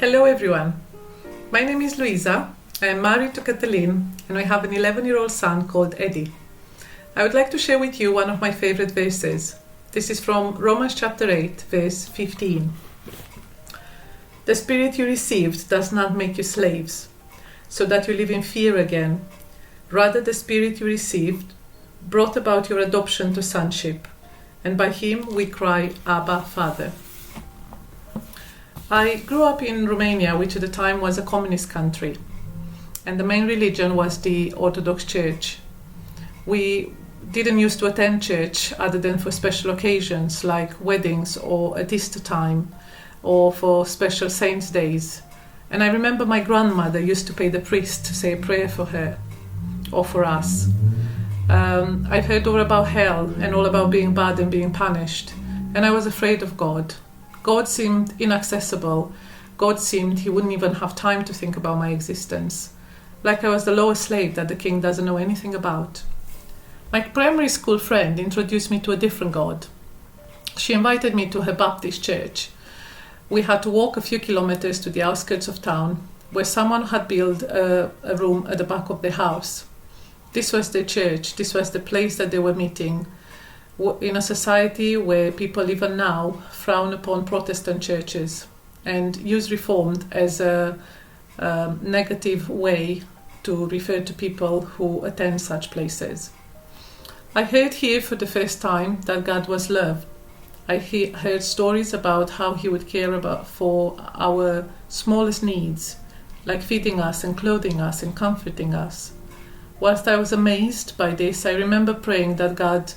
Hello everyone, my name is Luiza. I am married to Kathleen and I have an 11-year-old son called Eddie. I would like to share with you one of my favorite verses. This is from Romans chapter 8, verse 15. The spirit you received does not make you slaves, so that you live in fear again. Rather, the spirit you received brought about your adoption to sonship, and by him we cry, Abba, Father. I grew up in Romania, which at the time was a communist country, and the main religion was the Orthodox Church. We didn't used to attend church other than for special occasions like weddings or at Easter time or for special saints' days. And I remember my grandmother used to pay the priest to say a prayer for her or for us. I've heard all about hell and all about being bad and being punished, and I was afraid of God. God seemed inaccessible. God seemed he wouldn't even have time to think about my existence. Like I was the lowest slave that the king doesn't know anything about. My primary school friend introduced me to a different God. She invited me to her Baptist church. We had to walk a few kilometers to the outskirts of town, where someone had built a room at the back of the house. This was their church. This was the place that they were meeting, in a society where people even now frown upon Protestant churches and use Reformed as a negative way to refer to people who attend such places. I heard here for the first time that God was love. I heard stories about how he would care for our smallest needs, like feeding us and clothing us and comforting us. Whilst I was amazed by this, I remember praying that God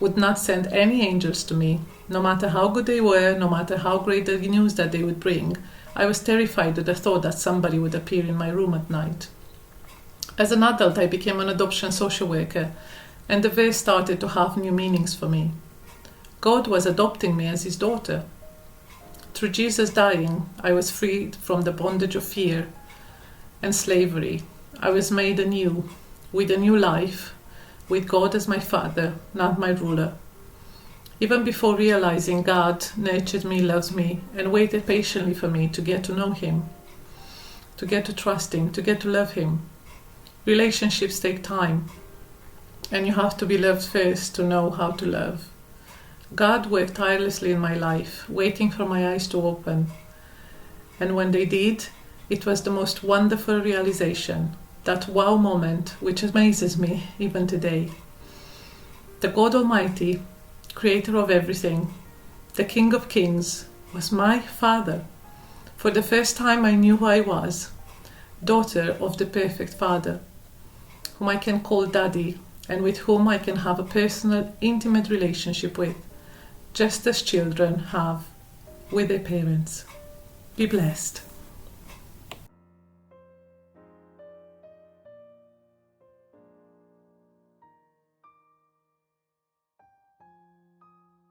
would not send any angels to me, no matter how good they were, no matter how great the news that they would bring. I was terrified at the thought that somebody would appear in my room at night. As an adult, I became an adoption social worker, and the verse started to have new meanings for me. God was adopting me as his daughter. Through Jesus dying, I was freed from the bondage of fear and slavery. I was made anew, with a new life, with God as my father, not my ruler. Even before realizing God nurtured me, loves me, and waited patiently for me to get to know him, to get to trust him, to get to love him. Relationships take time, and you have to be loved first to know how to love. God worked tirelessly in my life, waiting for my eyes to open. And when they did, it was the most wonderful realization, that wow moment which amazes me even today. The God Almighty, creator of everything, the King of Kings, was my Father. For the first time I knew who I was, daughter of the perfect Father, whom I can call Daddy and with whom I can have a personal, intimate relationship with, just as children have with their parents. Be blessed.